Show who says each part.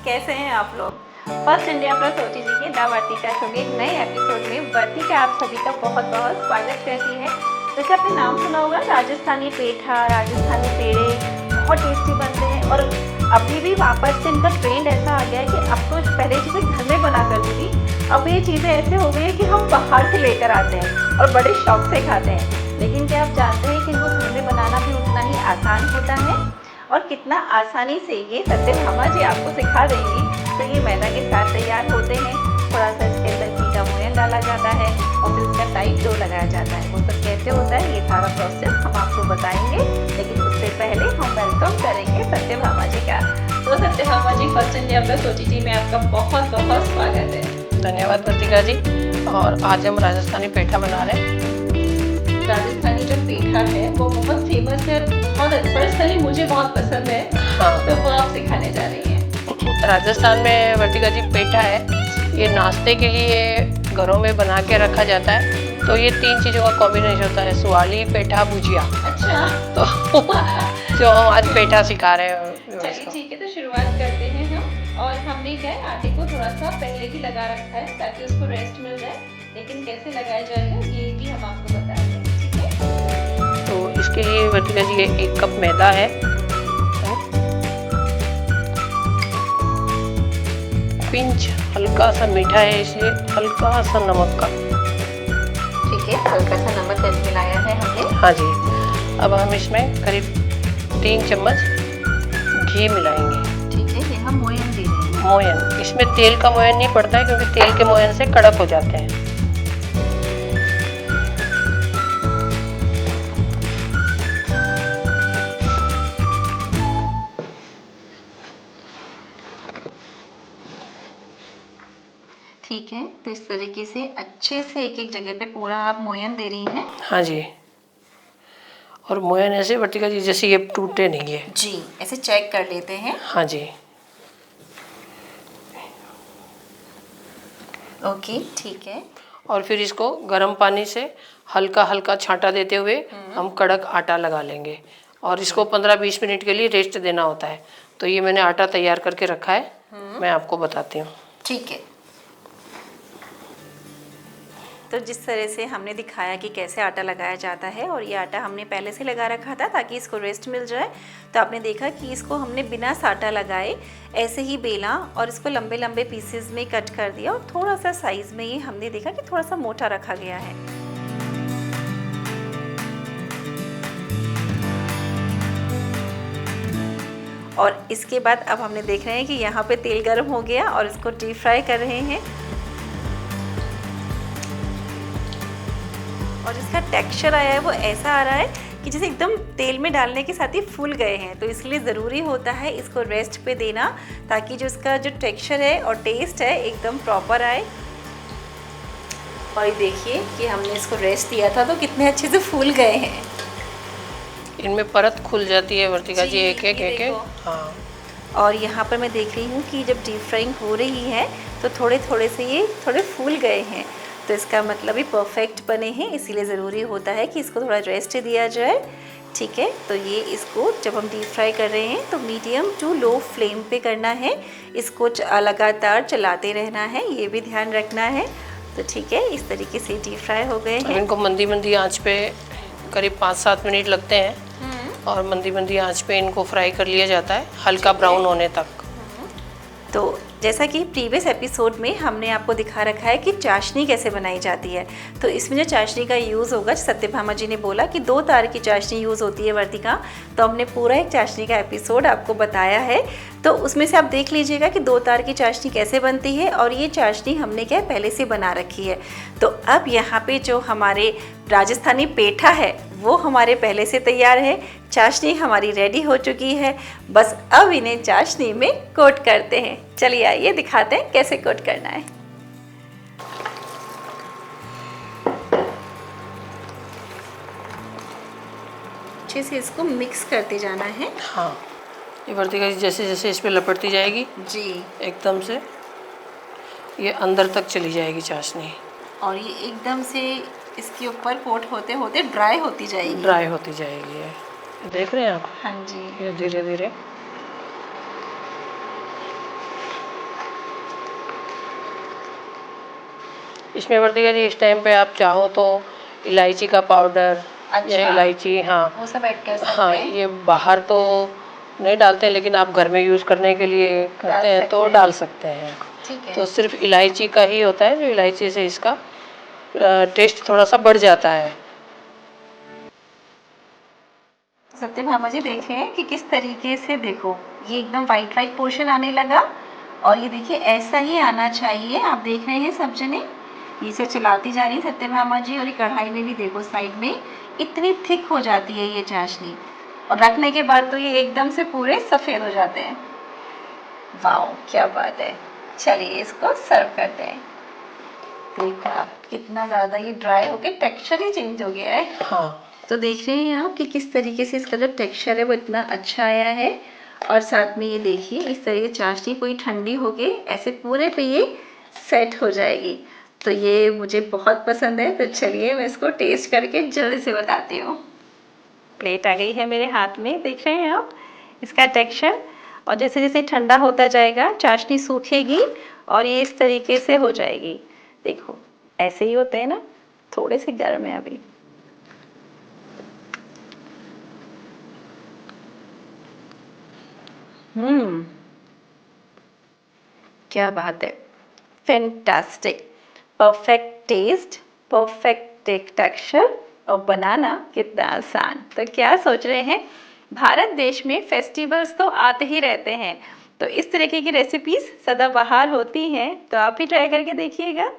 Speaker 1: कैसे हैं आप लोग। फर्स्ट इंडिया प्लस ओटीटी के द वर्तिका शो के एक नए एपिसोड में वर्तिका आप सभी का बहुत बहुत स्वागत करती है। जैसे आपने नाम सुना होगा, राजस्थानी पेठा, राजस्थानी पेड़े बहुत टेस्टी बनते हैं और अभी भी वापस से इनका ट्रेंड ऐसा आ गया है कि अब तो पहले चीज़ें घर में बना करती थी, अब ये चीज़ें ऐसे हो गई है कि हम बाहर से लेकर आते हैं और बड़े शौक से खाते हैं। लेकिन क्या आप जानते हैं कि इनको घर में बनाना भी उतना ही आसान होता है और कितना आसानी से ये सत्यभामा जी आपको सिखा देंगी। तो ये मैदा के साथ तैयार होते हैं, थोड़ा सा इसके अंदर घी का मोयन डाला जाता है और फिर इसका टाइट डो लगाया जाता है। वो सब कैसे होता है ये सारा प्रोसेस हम आपको बताएंगे, लेकिन उससे पहले हम वेलकम करेंगे सत्यभामा जी का। तो सत्यभामा जी, फर्स्ट इंडिया प्लस ओटीटी में आपका बहुत बहुत स्वागत है।
Speaker 2: धन्यवाद वर्तिका जी। और आज हम राजस्थानी पेठा बना रहे हैं।
Speaker 1: राजस्थानी जो पेठा है वो बहुत फेमस है, बहुत पर्सनली मुझे बहुत पसंद है।
Speaker 2: हाँ,
Speaker 1: तो वो आप सिखाने जा रही हैं।
Speaker 2: राजस्थान में वर्तिका जी पेठा है, ये नाश्ते के लिए घरों में बना के रखा जाता है। तो ये 3 चीज़ों का कॉम्बिनेशन होता है, सुवाली, पेठा, भुजिया।
Speaker 1: अच्छा।
Speaker 2: तो जो हम आज पेठा सिखा रहे हैं।
Speaker 1: चलिए ठीक है, तो शुरुआत करते हैं हम। और हमने क्या है, आटे को थोड़ा सा पहले ही लगा रखा है ताकि उसको रेस्ट मिल जाए, लेकिन कैसे लगाया जाएगा ये भी हम आपको बताएंगे, ठीक है।
Speaker 2: तो इसके लिए वर्तिका जी 1 कप मैदा है, पिंच हल्का सा मीठा है, इसलिए हल्का सा नमक का।
Speaker 1: ठीक है, हल्का सा नमक मिलाया है हमने।
Speaker 2: हाँ जी। अब हम इसमें करीब 3 चम्मच घी मिलाएंगे।
Speaker 1: ठीक है, ये हम मोयन दे रहे हैं।
Speaker 2: मोयन, इसमें तेल का मोयन नहीं पड़ता है क्योंकि तेल के मोयन से कड़क हो जाते हैं।
Speaker 1: ठीक है, तो इस तरीके से अच्छे से एक एक जगह पे पूरा आप मोयन दे रही हैं।
Speaker 2: हाँ जी। और मोयन ऐसे वर्तिका जी जैसे ये टूटे नहीं है
Speaker 1: जी, ऐसे चेक कर लेते हैं।
Speaker 2: हाँ जी।
Speaker 1: ओके, ठीक है।
Speaker 2: और फिर इसको गर्म पानी से हल्का हल्का छांटा देते हुए हम कड़क आटा लगा लेंगे और इसको 15-20 मिनट के लिए रेस्ट देना होता है। तो ये मैंने आटा तैयार करके रखा है, मैं आपको बताती हूँ।
Speaker 1: ठीक है। तो जिस तरह से हमने दिखाया कि कैसे आटा लगाया जाता है, और ये आटा हमने पहले से लगा रखा था ताकि इसको रेस्ट मिल जाए। तो आपने देखा कि इसको हमने बिना आटा लगाए ऐसे ही बेला और इसको लंबे लंबे पीसेस में कट कर दिया और थोड़ा सा साइज़ में ये हमने देखा कि थोड़ा सा मोटा रखा गया है। और इसके बाद अब हमने देख रहे हैं कि यहाँ पे तेल गर्म हो गया और इसको डीप फ्राई कर रहे हैं। और जिसका टेक्सचर आया है वो ऐसा आ रहा है कि जैसे एकदम तेल में डालने के साथ ही फूल गए हैं। तो इसलिए ज़रूरी होता है इसको रेस्ट पे देना ताकि जो इसका जो टेक्सचर है और टेस्ट है एकदम प्रॉपर आए। और ये देखिए कि हमने इसको रेस्ट दिया था तो कितने अच्छे से फूल गए हैं।
Speaker 2: इनमें परत खुल जाती है वर्तिका जी, एक एक। हाँ।
Speaker 1: और यहाँ पर मैं देख रही हूँ कि जब डीप फ्राइंग हो रही है तो थोड़े थोड़े से ये थोड़े फूल गए हैं, तो इसका मतलब ही परफेक्ट बने हैं। इसीलिए ज़रूरी होता है कि इसको थोड़ा रेस्ट दिया जाए। ठीक है, तो ये इसको जब हम डीप फ्राई कर रहे हैं तो मीडियम टू लो फ्लेम पे करना है, इसको लगातार चलाते रहना है, ये भी ध्यान रखना है। तो ठीक है, इस तरीके से डीप फ्राई हो गए हैं।
Speaker 2: इनको मंदी मंदी आंच पे करीब 5-7 मिनट लगते हैं और मंदी मंदी आंच पे इनको फ्राई कर लिया जाता है हल्का ब्राउन होने तक।
Speaker 1: तो जैसा कि प्रीवियस एपिसोड में हमने आपको दिखा रखा है कि चाशनी कैसे बनाई जाती है, तो इसमें जो चाशनी का यूज़ होगा, सत्यभामा जी ने बोला कि 2 तार की चाशनी यूज़ होती है वर्तिका, तो हमने पूरा एक चाशनी का एपिसोड आपको बताया है। तो उसमें से आप देख लीजिएगा कि 2 तार की चाशनी कैसे बनती है, और ये चाशनी हमने क्या पहले से बना रखी है। तो अब यहाँ पे जो हमारे राजस्थानी पेठा है वो हमारे पहले से तैयार है, चाशनी हमारी रेडी हो चुकी है। बस अब इन्हें चाशनी में कोट करते हैं। चलिए आइए दिखाते हैं कैसे कोट करना है। अच्छे से इसको मिक्स करते जाना है।
Speaker 2: हाँ, ये वर्तिका जी जैसे जैसे इस पे लपटती जाएगी
Speaker 1: जी,
Speaker 2: एकदम से ये अंदर तक चली जाएगी चाशनी,
Speaker 1: और ये एकदम से इसके ऊपर कोट होते होते ड्राई होती जाएगी।
Speaker 2: ड्राई होती जाएगी। ये देख रहे हैं आप?
Speaker 1: हाँ जी।
Speaker 2: ये धीरे धीरे इसमें वर्तिका जी इस टाइम पे आप चाहो तो इलायची का पाउडर या
Speaker 1: अच्छा,
Speaker 2: इलायची, हाँ
Speaker 1: वो सब ऐड कर सकते
Speaker 2: हाँ,
Speaker 1: हैं।
Speaker 2: ये बाहर तो नहीं डालते हैं, लेकिन आप घर में यूज़ करने के लिए
Speaker 1: डाल
Speaker 2: करते हैं तो
Speaker 1: सकते हैं।
Speaker 2: डाल सकते हैं।
Speaker 1: ठीक है।
Speaker 2: तो सिर्फ इलायची का ही होता है, जो इलायची से इसका टेस्ट थोड़ा सा बढ़ जाता है।
Speaker 1: सत्यभामा जी देखें कि किस तरीके से, देखो ये एकदम वाइट वाइट पोर्शन आने लगा, और ये देखिए ऐसा ही आना चाहिए। आप देख रहे हैं सब जने, इसे चलाती जा रही है सत्यभामा जी, और ये कढ़ाई में भी देखो साइड में इतनी थिक हो जाती है ये चाशनी, और रखने के बाद तो ये एकदम से पूरे सफ़ेद हो जाते हैं। वाओ क्या बात है। चलिए इसको सर्व करते हैं। देखा कितना ज़्यादा ये ड्राई होके टेक्सचर ही चेंज हो गया है।
Speaker 2: हाँ,
Speaker 1: तो देख रहे हैं आप कि किस तरीके से इसका जो टेक्सचर है वो इतना अच्छा आया है, और साथ में ये देखिए इस तरह की चाशनी पूरी ठंडी होके ऐसे पूरे पे ये सेट हो जाएगी। तो ये मुझे बहुत पसंद है। तो चलिए मैं इसको टेस्ट करके जल्दी से बताती हूँ। प्लेट आ गई है मेरे हाथ में, देख रहे हैं आप इसका टेक्सचर, और जैसे जैसे ठंडा होता जाएगा चाशनी सूखेगी और ये इस तरीके से हो जाएगी। देखो ऐसे ही होते हैं ना, थोड़े से गर्म है अभी। क्या बात है, fantastic, perfect taste, perfect texture, और बनाना कितना आसान। तो क्या सोच रहे हैं, भारत देश में फेस्टिवल्स तो आते ही रहते हैं, तो इस तरीके की रेसिपीज सदाबहार होती हैं। तो आप भी ट्राई करके देखिएगा।